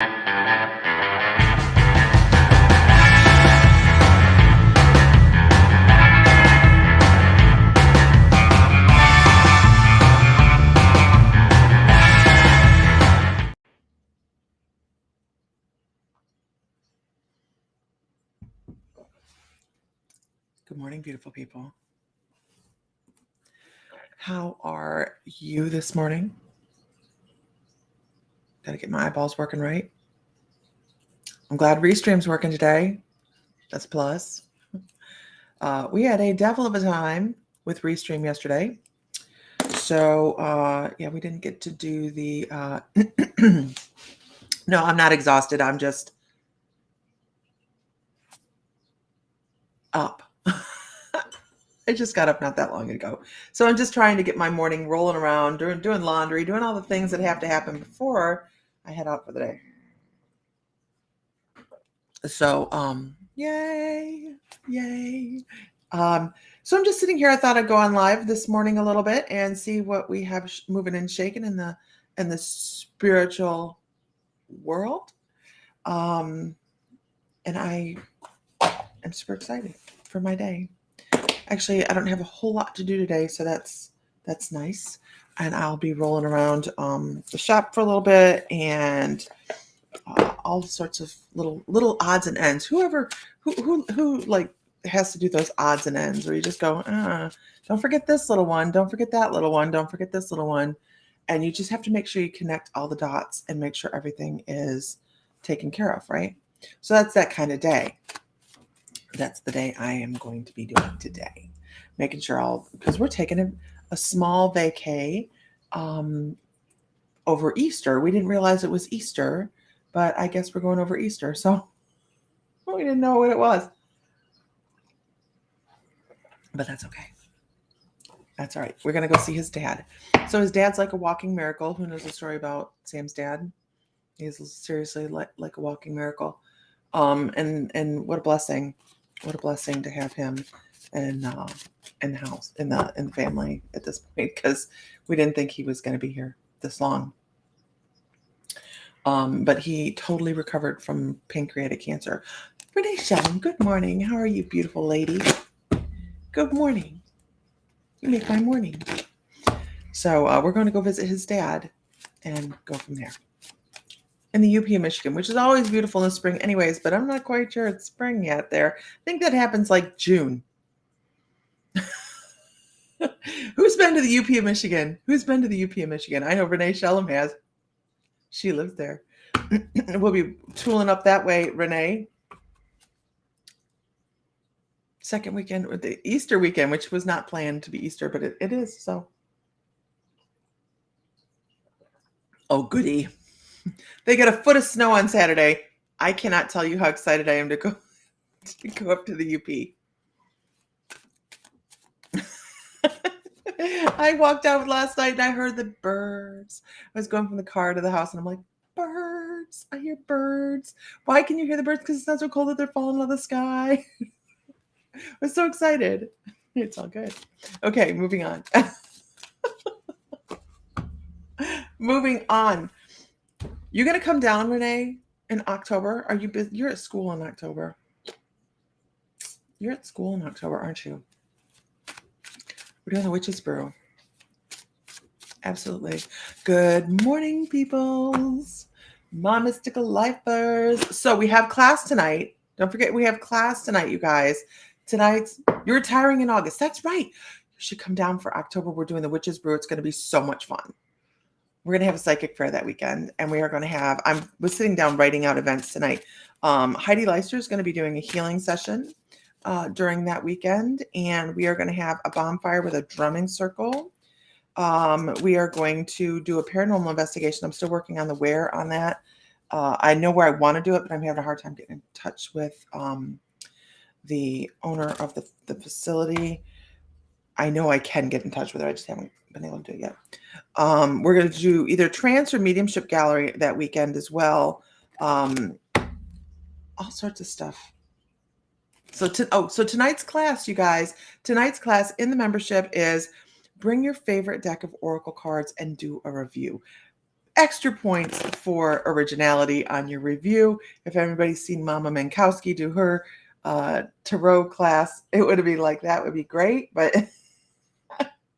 Good morning, beautiful people. How are you this morning? Gotta get my eyeballs working right. I'm glad Restream's working today. That's a plus. We had a devil of a time with Restream yesterday. So, yeah, we didn't get to do the... No, I'm not exhausted. I'm just up. I just got up not that long ago. So I'm just trying to get my morning rolling around, doing laundry, doing all the things that have to happen before I head out for the day. So, yay. So I'm just sitting here. I thought I'd go on live this morning a little bit and see what we have moving and shaking in the spiritual world. And I am super excited for my day. Actually, I don't have a whole lot to do today, so that's nice. And I'll be rolling around the shop for a little bit and all sorts of little odds and ends. Who like has to do those odds and ends where you just go, don't forget this little one, don't forget that little one, don't forget this little one. And you just have to make sure you connect all the dots and make sure everything is taken care of, right? So that's that kind of day. That's the day I am going to be doing today. Making sure because we're taking a small vacay over Easter. We didn't realize it was Easter, but I guess we're going over Easter. So we didn't know what it was. But that's okay. That's all right. We're going to go see his dad. So his dad's like a walking miracle. Who knows the story about Sam's dad? He's seriously like a walking miracle. And what a blessing. What a blessing to have him in the house, in the family at this point, because we didn't think he was going to be here this long. But he totally recovered from pancreatic cancer. Renee Shelley, good morning. How are you, beautiful lady? Good morning. You make my morning. So we're going to go visit his dad and go from there. In the UP of Michigan, which is always beautiful in the spring anyways, but I'm not quite sure it's spring yet there. I think that happens like June. Who's been to the UP of Michigan? Who's been to the UP of Michigan? I know Renee Shellum has. She lives there. We'll be tooling up that way, Renee. Second weekend, or the Easter weekend, which was not planned to be Easter, but it is, so. Oh, goody. They got a foot of snow on Saturday. I cannot tell you how excited I am to go up to the UP. I walked out last night and I heard the birds. I was going from the car to the house and I'm like, birds. I hear birds. Why can you hear the birds? Because it's not so cold that they're falling out of the sky. I was so excited. It's all good. Okay, moving on. Moving on. You're going to come down, Renee, in October? Are you busy? You're at school in October. You're at school in October, aren't you? We're doing the Witches Brew. Absolutely. Good morning, peoples. My mystical lifers. So we have class tonight. Don't forget, we have class tonight, you guys. You're retiring in August. That's right. You should come down for October. We're doing the Witches Brew. It's going to be so much fun. We're going to have a psychic fair that weekend, and we are going to have, I was sitting down writing out events tonight. Heidi Leister is going to be doing a healing session during that weekend, and we are going to have a bonfire with a drumming circle. We are going to do a paranormal investigation. I'm still working on the where on that. I know where I want to do it, but I'm having a hard time getting in touch with the owner of the facility. I know I can get in touch with her. I just haven't been able to do it yet. We're going to do either trance or mediumship gallery that weekend as well. All sorts of stuff. So tonight's class, you guys, tonight's class in the membership is bring your favorite deck of oracle cards and do a review. extra points for originality on your review. If everybody's seen Mama Mankowski do her tarot class, it would be like that would be great. But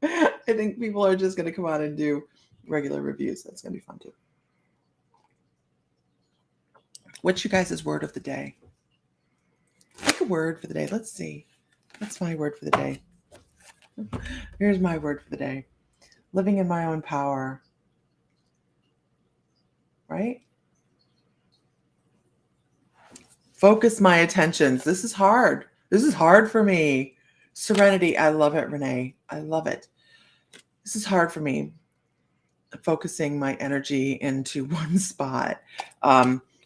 I think people are just going to come on and do regular reviews. That's going to be fun too. What's you guys' word of the day? Pick a word for the day. Let's see. What's my word for the day? Here's my word for the day. Living in my own power. Right? Focus my attentions. This is hard. This is hard for me. Serenity. I love it, Renee. I love it. This is hard for me. Focusing my energy into one spot.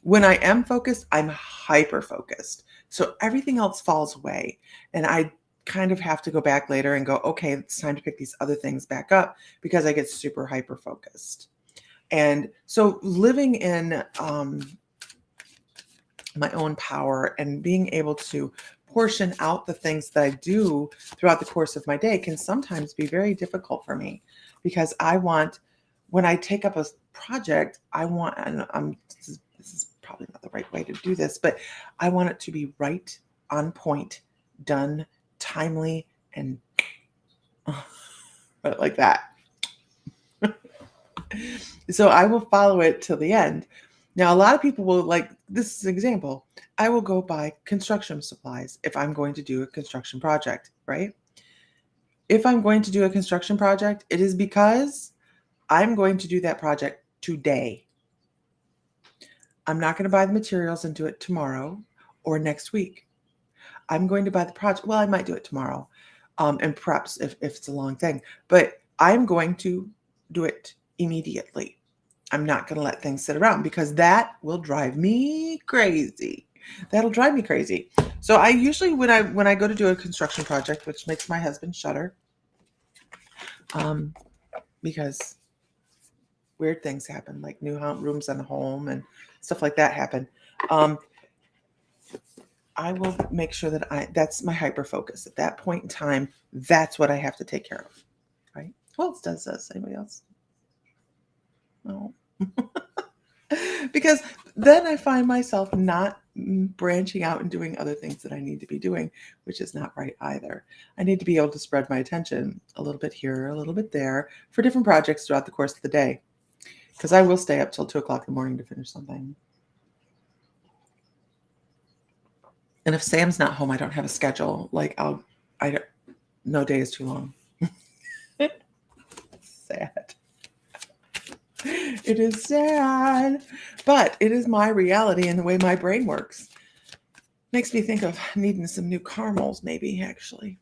When I am focused, I'm hyper focused. So everything else falls away. And I kind of have to go back later and go, okay, it's time to pick these other things back up because I get super hyper focused. And so living in my own power and being able to portion out the things that I do throughout the course of my day can sometimes be very difficult for me because when I take up a project, and this is probably not the right way to do this, but I want it to be right, on point, done, timely, and like that. So I will follow it till the end. Now, a lot of people will this is an example. I will go buy construction supplies if I'm going to do a construction project, right? If I'm going to do a construction project, it is because I'm going to do that project today. I'm not going to buy the materials and do it tomorrow or next week. I'm going to buy the project. Well, I might do it tomorrow and perhaps if it's a long thing, but I'm going to do it immediately. I'm not going to let things sit around because that will drive me crazy. That'll drive me crazy. So I usually, when I go to do a construction project, which makes my husband shudder, because weird things happen, like new rooms on the home and stuff like that happen. I will make sure that that's my hyper focus at that point in time. That's what I have to take care of. Right? Who else does this? Anybody else? No. Because then I find myself not branching out and doing other things that I need to be doing, which is not right either. I need to be able to spread my attention a little bit here, a little bit there for different projects throughout the course of the day. Because I will stay up till 2:00 in the morning to finish something. And if Sam's not home, I don't have a schedule. No day is too long. Sad. It is sad, but it is my reality and the way my brain works. Makes me think of needing some new caramels, maybe actually.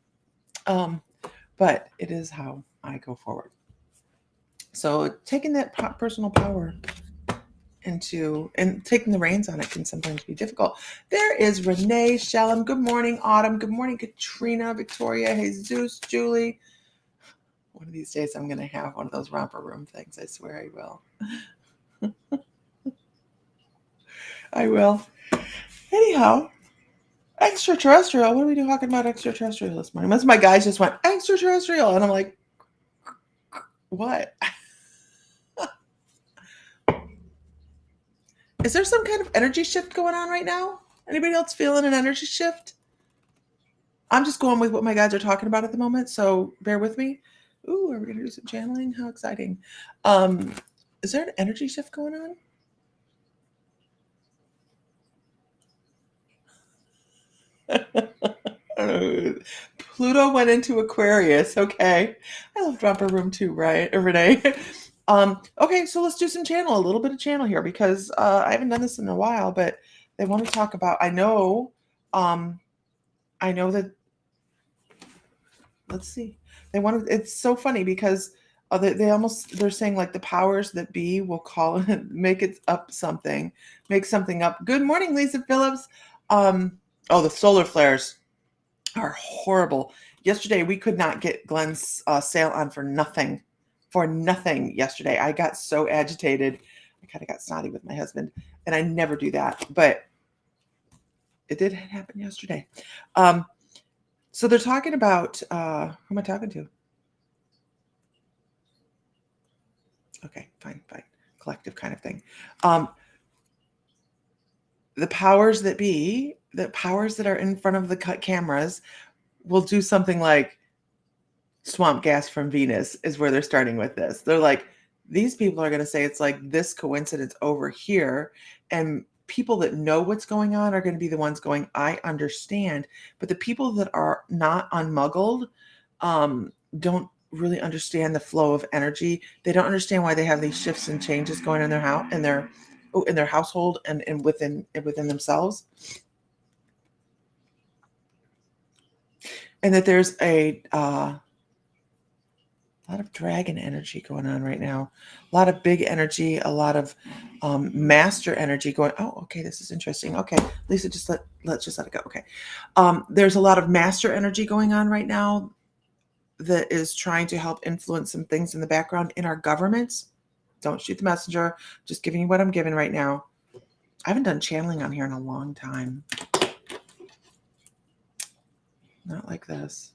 But it is how I go forward. So taking that personal power and taking the reins on it can sometimes be difficult. There is Renee, Shalom. Good morning, Autumn. Good morning, Katrina, Victoria, Jesus, Julie. One of these days I'm going to have one of those romper room things. I swear I will. I will. Anyhow, extraterrestrial. What are we talking about extraterrestrial this morning? Most of my guys just went extraterrestrial. And I'm like, what? Is there some kind of energy shift going on right now? Anybody else feeling an energy shift? I'm just going with what my guys are talking about at the moment, so bear with me. Ooh, are we going to do some channeling? How exciting. Is there an energy shift going on? Pluto went into Aquarius. Okay. I love Dropper Room too, right? Renee. Okay, so let's do some a little bit of channel here because I haven't done this in a while, but they want to talk about, I know that, let's see. It's so funny because they're saying like the powers that be will call it, make something up. Good morning, Lisa Phillips. The solar flares are horrible. Yesterday, we could not get Glenn's sale on for nothing yesterday. I got so agitated. I kind of got snotty with my husband, and I never do that, but it did happen yesterday. So they're talking about, who am I talking to? Okay, fine. collective kind of thing. The powers that be, the powers that are in front of the cameras will do something like swamp gas from Venus is where they're starting with this. They're like, these people are going to say it's like this coincidence over here. And people that know what's going on are going to be the ones going, I understand. But the people that are not unmuggled don't really understand the flow of energy. They don't understand why they have these shifts and changes going on in their house, in their household and within themselves. And that there's a lot of dragon energy going on right now. A lot of big energy, a lot of master energy going. Oh, okay, this is interesting. Okay, Lisa, let's just let it go. Okay, there's a lot of master energy going on right now that is trying to help influence some things in the background in our governments. Don't shoot the messenger. Just giving you what I'm giving right now. I haven't done channeling on here in a long time. Not like this.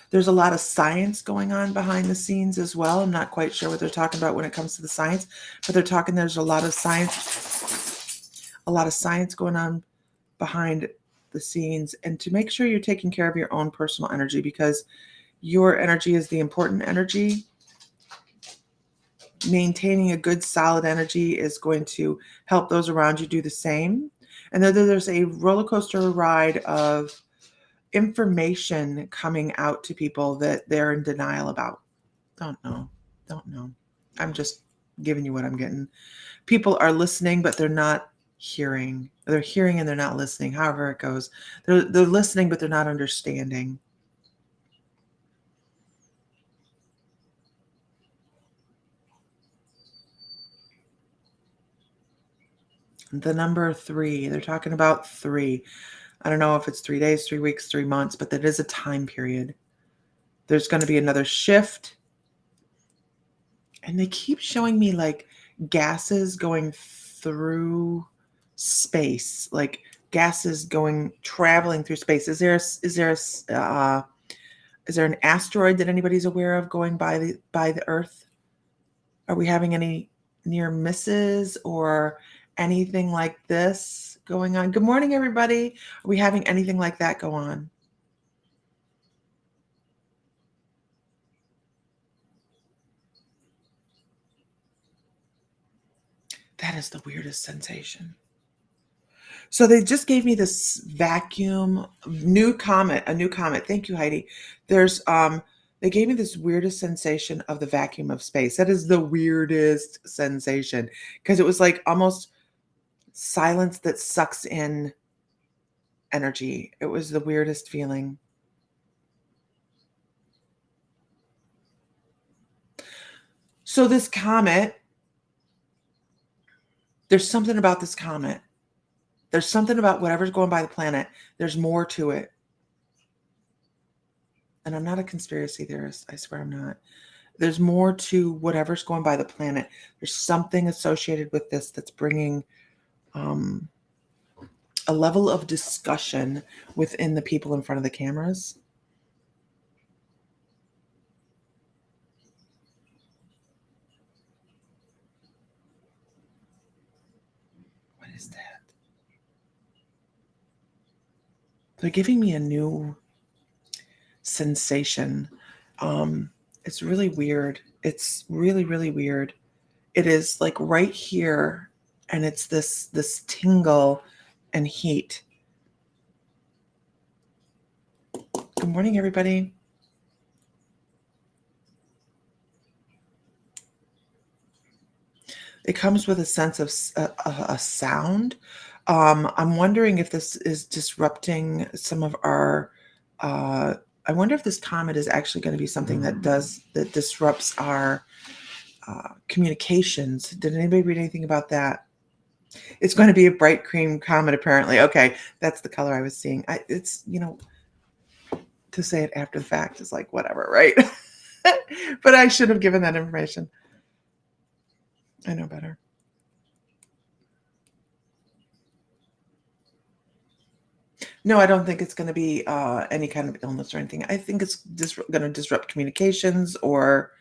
There's a lot of science going on behind the scenes as well. I'm not quite sure what they're talking about when it comes to the science, but they're talking there's a lot of science going on behind the scenes, and to make sure you're taking care of your own personal energy, because your energy is the important energy. Maintaining a good solid energy is going to help those around you do the same. And then there's a roller coaster ride of information coming out to people that they're in denial about. Don't know. I'm just giving you what I'm getting. People are listening, but they're not hearing. They're hearing and they're not listening. However it goes, they're listening, but they're not understanding. The number 3, they're talking about 3. I don't know if it's 3 days, 3 weeks, 3 months, but that is a time period. There's going to be another shift. And they keep showing me like gases going through space, like gases traveling through space. Is there an asteroid that anybody's aware of going by the Earth? Are we having any near misses or anything like this going on? Good morning, everybody. Are we having anything like that go on? That is the weirdest sensation. So they just gave me this vacuum, a new comet. Thank you, Heidi. They gave me this weirdest sensation of the vacuum of space. That is the weirdest sensation, because it was like almost silence that sucks in energy. It was the weirdest feeling. So this comet, there's something about this comet. There's something about whatever's going by the planet. There's more to it. And I'm not a conspiracy theorist. I swear I'm not. There's more to whatever's going by the planet. There's something associated with this that's bringing a level of discussion within the people in front of the cameras. What is that? They're giving me a new sensation. It's really weird. It's really, really weird. It is like right here, and it's this tingle and heat. Good morning, everybody. It comes with a sense of a sound. I'm wondering if this is disrupting some of our. I wonder if this comet is actually going to be something that disrupts our communications. Did anybody read anything about that? It's going to be a bright cream comet, apparently. Okay, that's the color I was seeing. It's, to say it after the fact is like whatever, right? But I should have given that information. I know better. No, I don't think it's going to be any kind of illness or anything. I think it's going to disrupt communications, or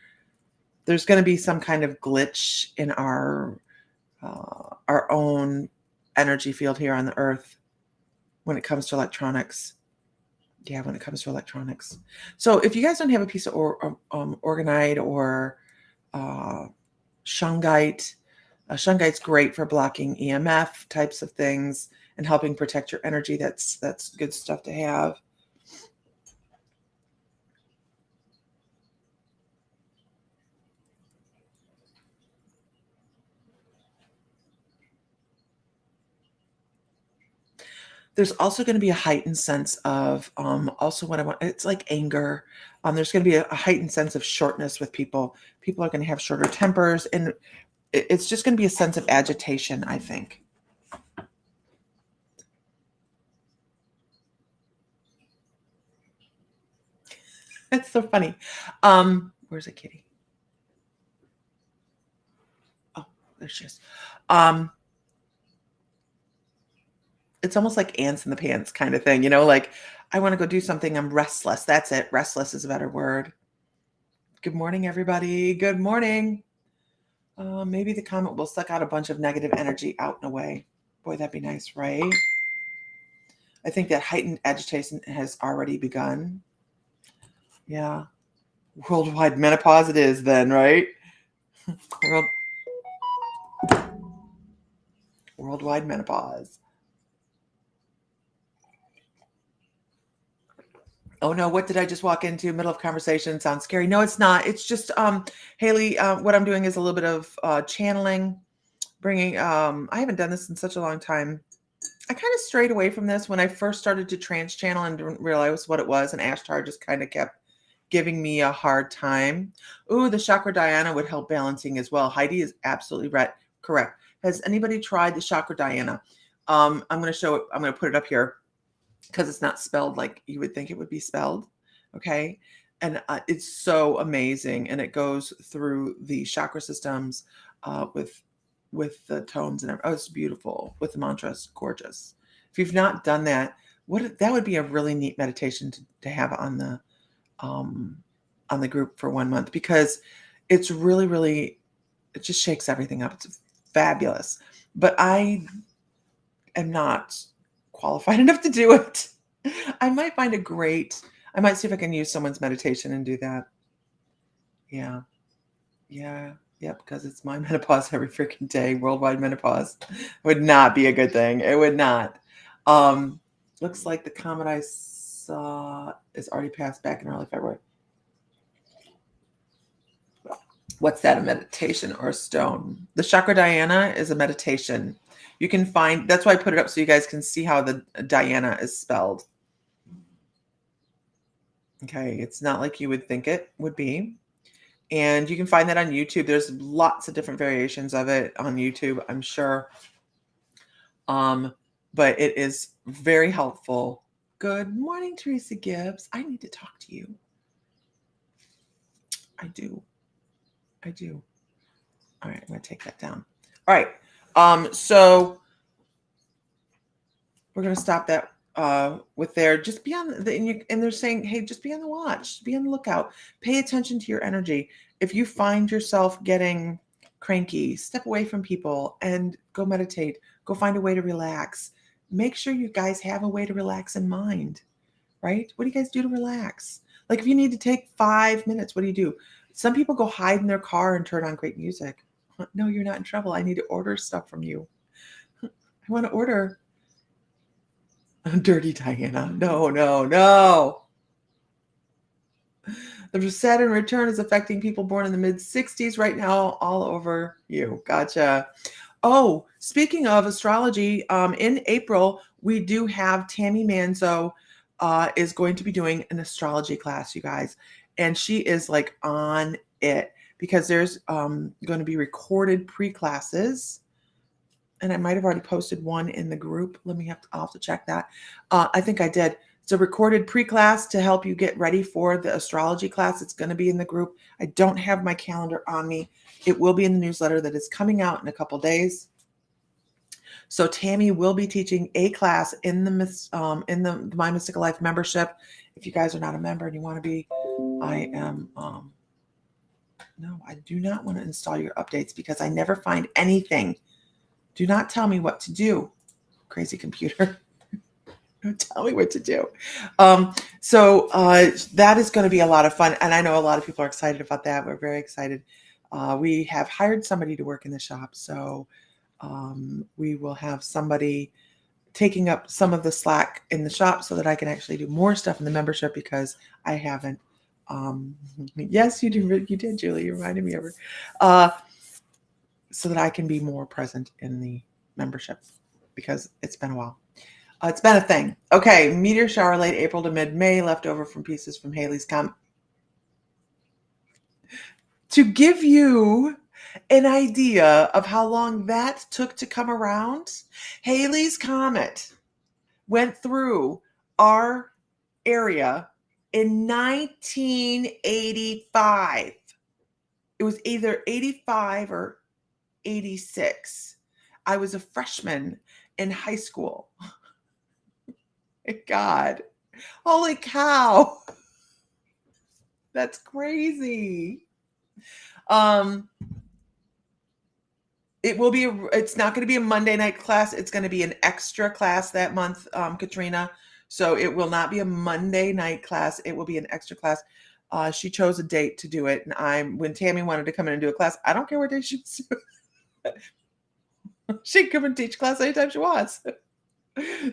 there's going to be some kind of glitch in our own energy field here on the earth when it comes to electronics. Yeah, when it comes to electronics. So if you guys don't have a piece of orgonite or shungite, shungite's great for blocking EMF types of things and helping protect your energy. That's good stuff to have. There's also going to be a heightened sense of also what I want. It's like anger. There's going to be a heightened sense of shortness with people. People are going to have shorter tempers, and it's just going to be a sense of agitation, I think. It's so funny. Where's a kitty? Oh, there she is. It's almost like ants in the pants kind of thing, like I want to go do something. I'm restless. That's it. Restless is a better word. Good morning, everybody. Good morning. Maybe the comet will suck out a bunch of negative energy out and away. Boy, that'd be nice, right? I think that heightened agitation has already begun. Yeah. Worldwide menopause it is then, right? Worldwide menopause. Oh no, what did I just walk into? Middle of conversation. Sounds scary. No, it's not. It's just Haley, what I'm doing is a little bit of channeling, bringing I haven't done this in such a long time. I kind of strayed away from this when I first started to trance channel and didn't realize what it was, and Ashtar just kind of kept giving me a hard time. Ooh, the chakra Diana would help balancing as well. Heidi is absolutely right. Correct. Has anybody tried the chakra Diana? I'm going to show it. I'm going to put it up here because it's not spelled like you would think it would be spelled. Okay. And it's so amazing. And it goes through the chakra systems with the tones and everything. Oh, it's beautiful with the mantras. Gorgeous. If you've not done that, that would be a really neat meditation to have on the group for 1 month, because it's really, really, it just shakes everything up. It's fabulous. But I am not qualified enough to do it. I might see if I can use someone's meditation and do that. Yeah. Yeah. Yeah, because it's my menopause every freaking day. Worldwide menopause would not be a good thing. It would not. Looks like the comet I saw is already passed back in early February. What's that, a meditation or a stone? The chakra Diana is a meditation. You can find, that's why I put it up so you guys can see how the Diana is spelled. Okay, it's not like you would think it would be. And you can find that on YouTube. There's lots of different variations of it on YouTube, I'm sure. But it is very helpful. Good morning, Teresa Gibbs. I need to talk to you. I do. All right, I'm going to take that down. All right. So we're going to stop that with there. Just be on and they're saying, hey, just be on the watch, be on the lookout, pay attention to your energy. If you find yourself getting cranky, step away from people and go meditate, go find a way to relax. Make sure you guys have a way to relax in mind, right? What do you guys do to relax? Like if you need to take 5 minutes, what do you do? Some people go hide in their car and turn on great music. No, you're not in trouble. I need to order stuff from you. I want to order. Dirty Diana. No. The Saturn return is affecting people born in the mid-60s right now, all over you. Gotcha. Oh, speaking of astrology, in April, we do have Tammy Manzo is going to be doing an astrology class, you guys. And she is like on it because there's going to be recorded pre-classes. And I might have already posted one in the group. I'll have to check that. I think I did. It's a recorded pre-class to help you get ready for the astrology class. It's going to be in the group. I don't have my calendar on me. It will be in the newsletter that is coming out in a couple days. So Tammy will be teaching a class in the My Mystical Life membership. If you guys are not a member and you want to be, I am No, I do not want to install your updates because I never find anything. Do not tell me what to do, crazy computer. Don't tell me what to do. So that is going to be a lot of fun. And I know a lot of people are excited about that. We're very excited. We have hired somebody to work in the shop. So we will have somebody taking up some of the slack in the shop so that I can actually do more stuff in the membership because I haven't. Yes, you do. You did, Julie. You reminded me of her. So that I can be more present in the membership because it's been a while. It's been a thing. Okay, meteor shower late April to mid-May, left over from pieces from Halley's Comet. To give you an idea of how long that took to come around, Halley's Comet went through our area in 1985. It was either 85 or 86. I was a freshman in high school. God, holy cow. That's crazy. It's not going to be a Monday night class. It's going to be an extra class that month, Katrina. So it will not be a Monday night class. It will be an extra class. She chose a date to do it. And when Tammy wanted to come in and do a class, I don't care what day she wants to. She can come and teach class anytime she wants.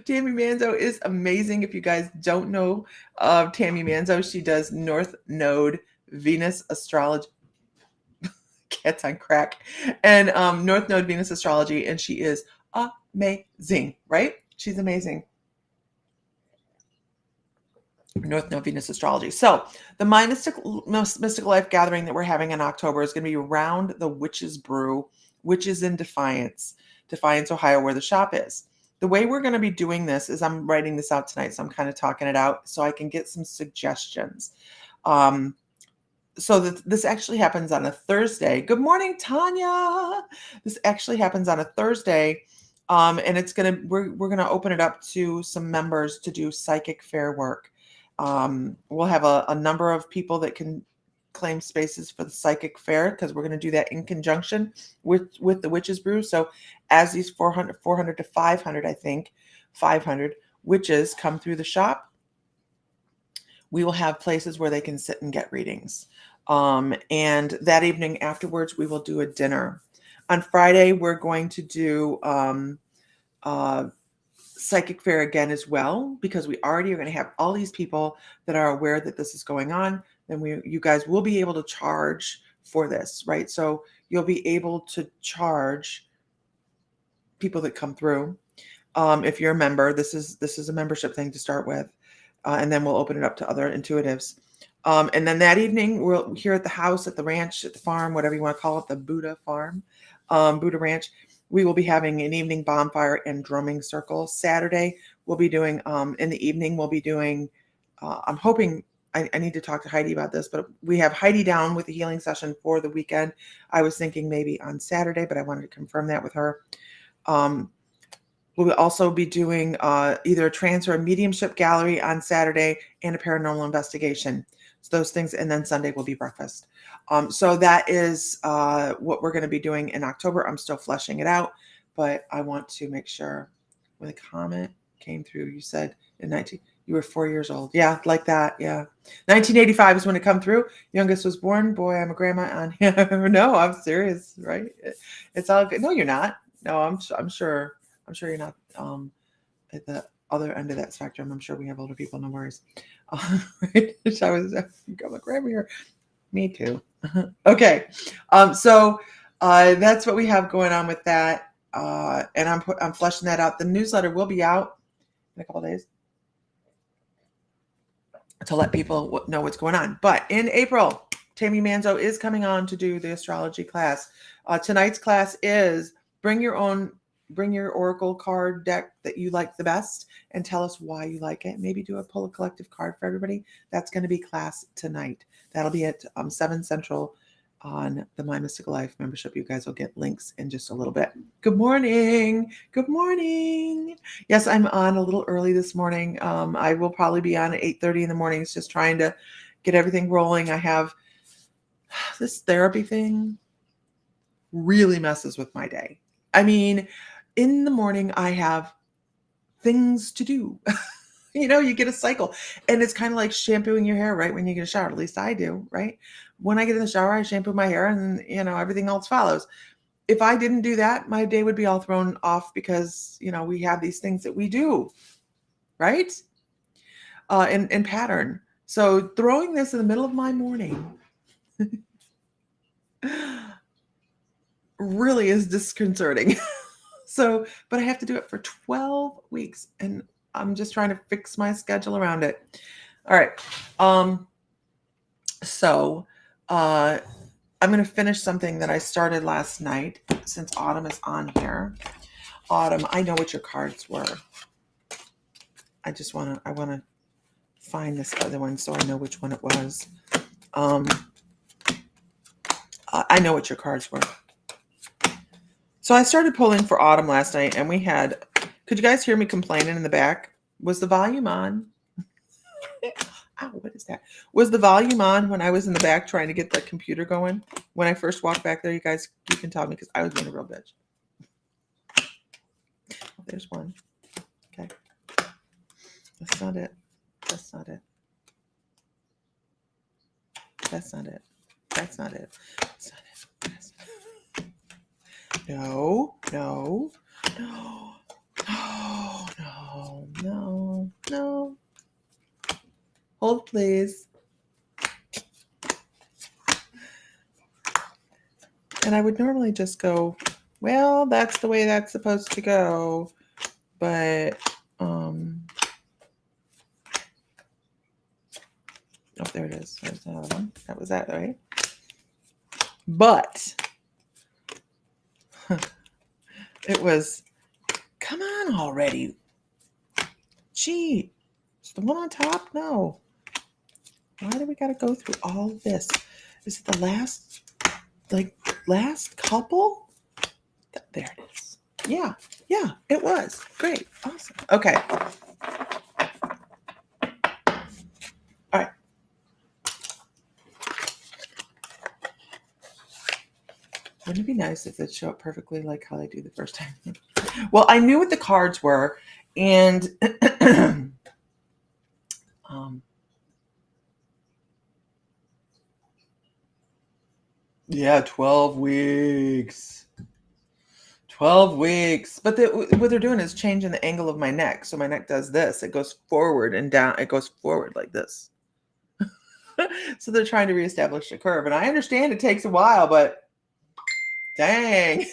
Tammy Manzo is amazing. If you guys don't know Tammy Manzo, she does North Node Venus astrology. Cats on crack. And North Node Venus astrology. And she is amazing, right? She's amazing. North Node Venus astrology. So the mystical life gathering that we're having in October is going to be around the Witch's Brew, which is in Defiance, Ohio, where the shop is. The way we're going to be doing this is I'm writing this out tonight, so I'm kind of talking it out so I can get some suggestions. So this actually happens on a Thursday. Good morning, Tanya. This actually happens on a Thursday, and we're gonna open it up to some members to do psychic fair work. We'll have a number of people that can claim spaces for the psychic fair because we're going to do that in conjunction with the Witch's Brew. So as these 400 to 500, I think 500 witches come through the shop, we will have places where they can sit and get readings. And that evening afterwards, we will do a dinner. On Friday, we're going to do psychic fair again as well, because we already are going to have all these people that are aware that this is going on. Then you guys will be able to charge for this, right? So you'll be able to charge people that come through. If you're a member, this is a membership thing to start with. And then we'll open it up to other intuitives. And then that evening, we'll here at the house, at the ranch, at the farm, whatever you want to call it, the Buddha farm, Buddha ranch, we will be having an evening bonfire and drumming circle. Saturday, we'll be doing, in the evening, we'll be doing, I'm hoping, I need to talk to Heidi about this, but we have Heidi down with the healing session for the weekend. I was thinking maybe on Saturday, but I wanted to confirm that with her. We'll also be doing either a trance or a mediumship gallery on Saturday and a paranormal investigation. So those things, and then Sunday will be breakfast. So that is what we're going to be doing in October. I'm still fleshing it out, but I want to make sure. When the comment came through, you said you were 4 years old. Yeah, like that. Yeah. 1985 is when it come through. Youngest was born. Boy, I'm a grandma on here. No, I'm serious, right? It's all good. No, you're not. No, I'm sure you're not at the other end of that spectrum. I'm sure we have older people. No worries. Right? I'm a grandma here. Me too. Okay. So that's what we have going on with that. And I'm fleshing that out. The newsletter will be out in a couple days to let people know what's going on. But in April, Tammy Manzo is coming on to do the astrology class. Tonight's class is bring your oracle card deck that you like the best and tell us why you like it. Maybe pull a collective card for everybody. That's going to be class tonight. That'll be at 7 Central on the My Mystical Life membership. You guys will get links in just a little bit. Good morning. Good morning. Yes, I'm on a little early this morning. I will probably be on at 8:30 in the morning. It's just trying to get everything rolling. I have this therapy thing really messes with my day. I mean, in the morning, I have things to do. You get a cycle, and it's kind of like shampooing your hair right when you get a shower. At least I do, right? When I get in the shower, I shampoo my hair, and everything else follows. If I didn't do that, my day would be all thrown off because we have these things that we do, right? In pattern. So throwing this in the middle of my morning really is disconcerting. But I have to do it for 12 weeks, and I'm just trying to fix my schedule around it. All right. So I'm going to finish something that I started last night since Autumn is on here. Autumn, I know what your cards were. I want to find this other one so I know which one it was. I know what your cards were. So I started pulling for Autumn last night, and could you guys hear me complaining in the back? Was the volume on? Ow, what is that? Was the volume on when I was in the back trying to get the computer going? When I first walked back there, you can tell me because I was being a real bitch. Oh, there's one. Okay. That's not it. That's not it. That's not it. That's not it. That's not it. That's not it. No, no, no, no, no, no. Hold, please. And I would normally just go, well, that's the way that's supposed to go. But, oh, there it is. There's another one. That was that, right? But it was, come on already. Gee, is the one on top? No. Why do we got to go through all this? Is it the last couple? There it is. Yeah, it was. Great. Awesome. Okay. All right. Wouldn't it be nice if they'd show up perfectly like how they do the first time? Well, I knew what the cards were, and yeah, 12 weeks. 12 weeks. But what they're doing is changing the angle of my neck. So my neck does this. It goes forward and down. It goes forward like this. So they're trying to reestablish the curve. And I understand it takes a while, but dang.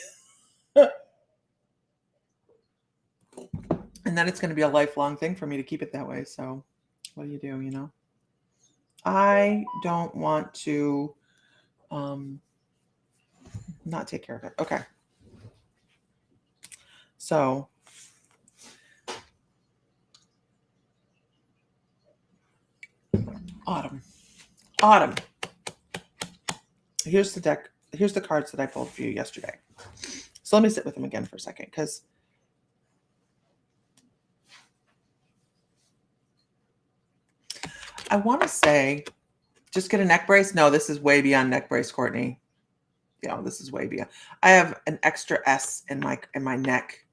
And then it's going to be a lifelong thing for me to keep it that way. So what do you do, I don't want to not take care of it. Okay. So Autumn. Here's the deck. Here's the cards that I pulled for you yesterday. So let me sit with them again for a second, because I want to say, just get a neck brace. No, this is way beyond neck brace, Courtney. Yeah, this is way beyond. I have an extra S in my neck.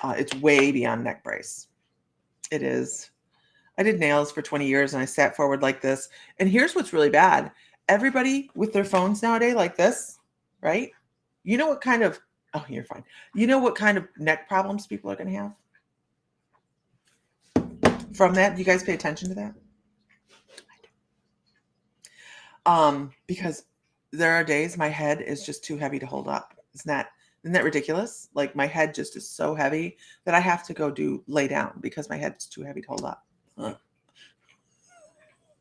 It's way beyond neck brace. It is. I did nails for 20 years, and I sat forward like this. And here's what's really bad. Everybody with their phones nowadays like this, right? You know what kind of, oh, you're fine. You know what kind of neck problems people are going to have from that? Do you guys pay attention to that? I do. Because there are days my head is just too heavy to hold up. Isn't that ridiculous? Like my head just is so heavy that I have to go lay down because my head's too heavy to hold up.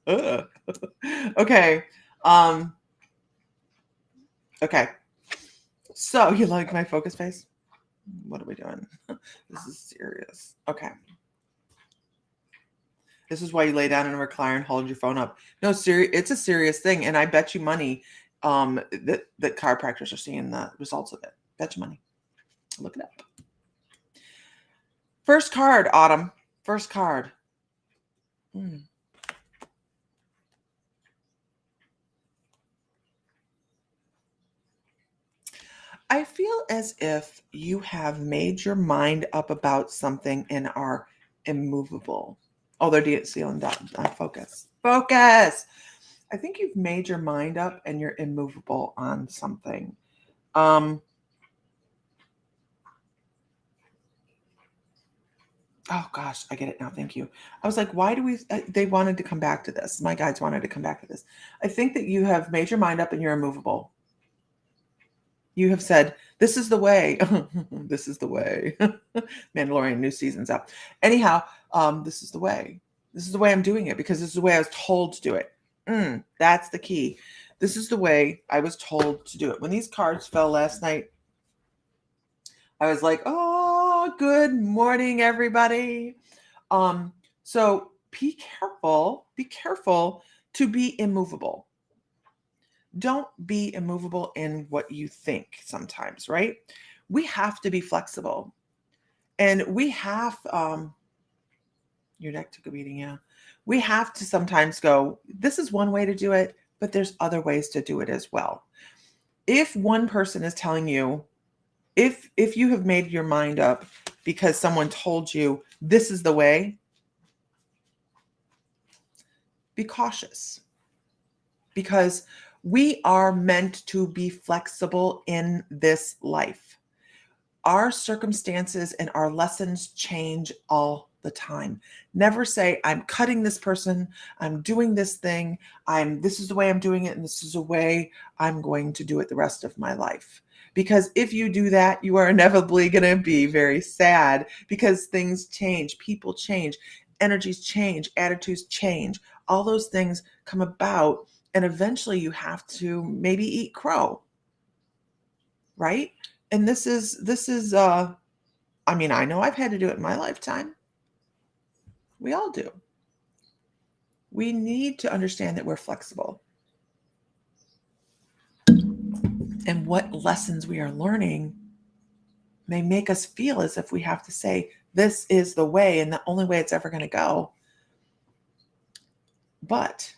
Okay. Okay. So you like my focus face? What are we doing? This is serious. Okay. This is why you lay down in a recliner and hold your phone up. No, it's a serious thing. And I bet you money that chiropractors are seeing the results of it. Bet you money. Look it up. First card, Autumn. First card. I feel as if you have made your mind up about something and are immovable. Oh, they're sealing down. Focus. Focus. I think you've made your mind up and you're immovable on something. Oh gosh, I get it now. Thank you. I was like, why do we? They wanted to come back to this. My guides wanted to come back to this. I think that you have made your mind up and you're immovable. You have said, this is the way. This is the way. Mandalorian new season's up. Anyhow, this is the way. This is the way I'm doing it because this is the way I was told to do it. That's the key. This is the way I was told to do it. When these cards fell last night, I was like, oh, good morning, everybody. So be careful to be immovable. Don't be immovable in what you think sometimes, right? We have to be flexible. And we have, your neck took a beating, yeah. We have to sometimes go, this is one way to do it, but there's other ways to do it as well. If one person is telling you, if you have made your mind up because someone told you this is the way, be cautious. Because we are meant to be flexible in this life. Our circumstances and our lessons change all the time. Never say, I'm cutting this person, I'm doing this thing, this is the way I'm doing it, and this is the way I'm going to do it the rest of my life. Because if you do that, you are inevitably going to be very sad because things change, people change, energies change, attitudes change. All those things come about. And eventually you have to maybe eat crow, right? And this is, I mean, I know I've had to do it in my lifetime. We all do. We need to understand that we're flexible. And what lessons we are learning may make us feel as if we have to say, this is the way and the only way it's ever going to go. But,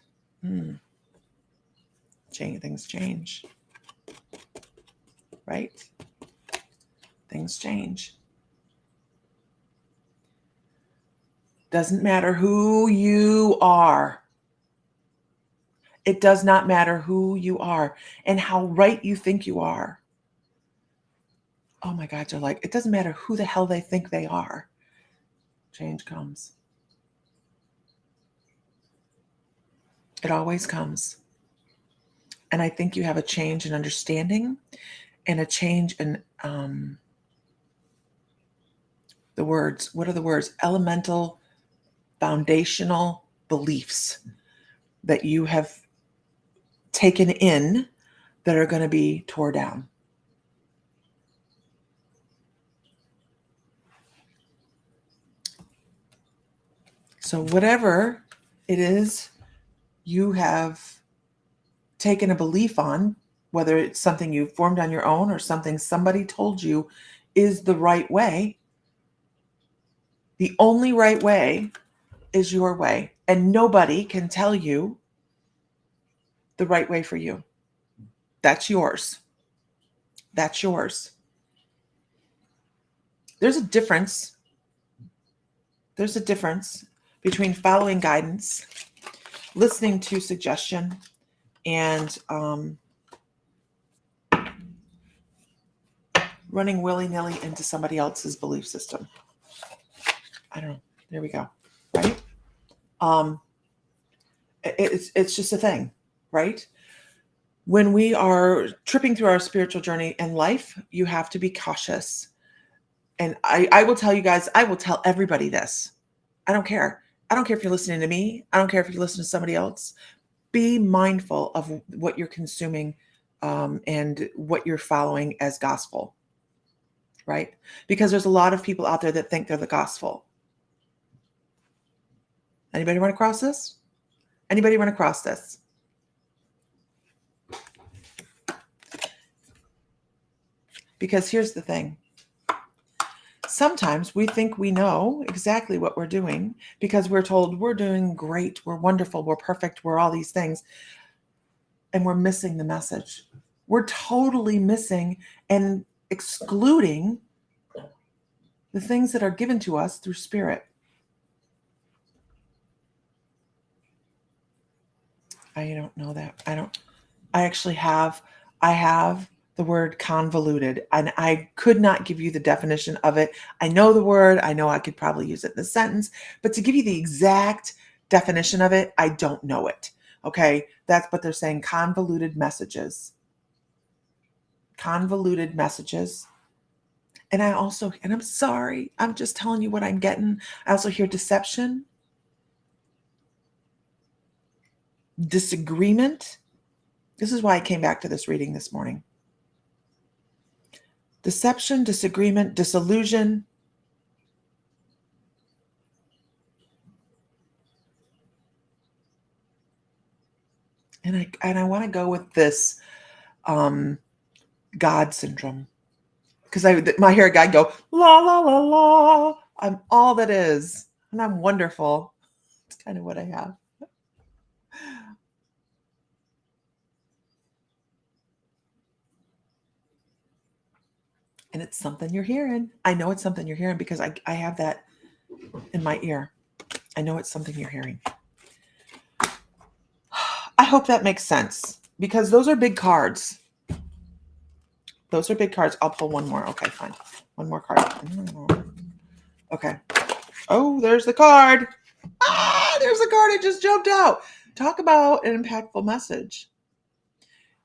things change, right? Things change. Doesn't matter who you are. It does not matter who you are and how right you think you are. Oh my God, you're like, it doesn't matter who the hell they think they are. Change comes. It always comes. And I think you have a change in understanding and a change in the words. What are the words? Elemental, foundational beliefs that you have taken in that are going to be tore down. So whatever it is you have taken a belief on, whether it's something you formed on your own or something somebody told you is the right way, the only right way is your way. And nobody can tell you the right way for you. That's yours. That's yours. There's a difference. There's a difference between following guidance, listening to suggestion, and running willy-nilly into somebody else's belief system. I don't know. There we go. Right? It's just a thing, right? When we are tripping through our spiritual journey in life, you have to be cautious. And I will tell you guys, I will tell everybody this. I don't care. I don't care if you're listening to me. I don't care if you listen to somebody else. Be mindful of what you're consuming and what you're following as gospel, right? Because there's a lot of people out there that think they're the gospel. Anybody run across this? Anybody run across this? Because here's the thing. Sometimes we think we know exactly what we're doing because we're told we're doing great, we're wonderful, we're perfect, we're all these things. And we're missing the message. we're totally missing and excluding the things that are given to us through spirit. I don't know that. I actually have the word convoluted, and I could not give you the definition of it. I know the word. I know I could probably use it in a sentence, but to give you the exact definition of it, I don't know it. Okay. That's what they're saying. Convoluted messages. Convoluted messages. And I'm sorry, I'm just telling you what I'm getting. I also hear deception, disagreement. This is why I came back to this reading this morning. Deception, disagreement, disillusion. And I want to go with this God syndrome. Because my hair guy go, la, la, la, la. I'm all that is. And I'm wonderful. It's kind of what I have. And it's something you're hearing. I know it's something you're hearing because I have that in my ear. I know it's something you're hearing. I hope that makes sense because those are big cards. Those are big cards. I'll pull one more. Okay, fine. One more card. Okay. Oh, there's the card. There's the card. It just jumped out. Talk about an impactful message.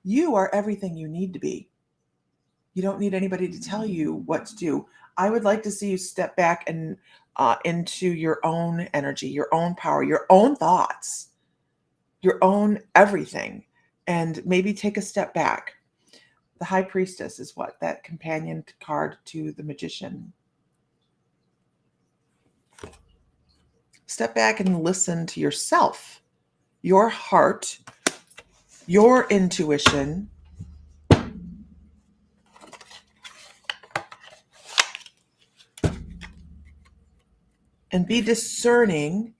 You are everything you need to be. You don't need anybody to tell you what to do. I would like to see you step back and into your own energy, your own power, your own thoughts, your own everything, and maybe take a step back. The High Priestess is what? That companion card to the Magician. Step back and listen to yourself, your heart, your intuition. And be discerning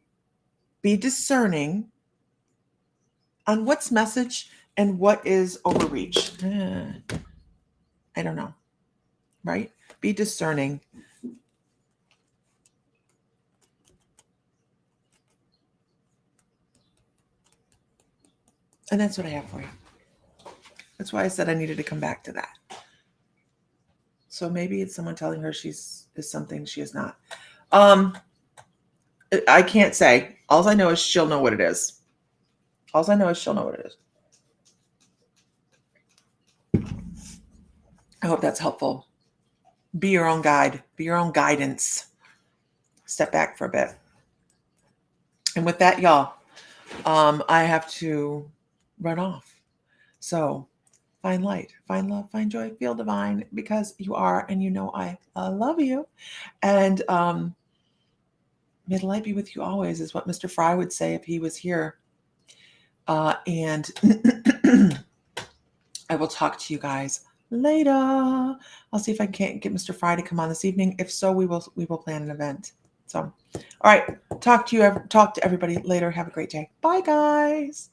on what's message and what is overreach. I don't know, right? Be discerning. And that's what I have for you. That's why I said I needed to come back to that. So maybe it's someone telling her is something she is not. I can't say. All I know is she'll know what it is. All I know is she'll know what it is. I hope that's helpful. Be your own guide. Be your own guidance. Step back for a bit. And with that, y'all, I have to run off. So find light, find love, find joy, feel divine because you are, and you know I love you. And may the light be with you always is what Mr. Fry would say if he was here. And I will talk to you guys later. I'll see if I can't get Mr. Fry to come on this evening. If so, we will plan an event. So, all right. Talk to everybody later. Have a great day. Bye, guys.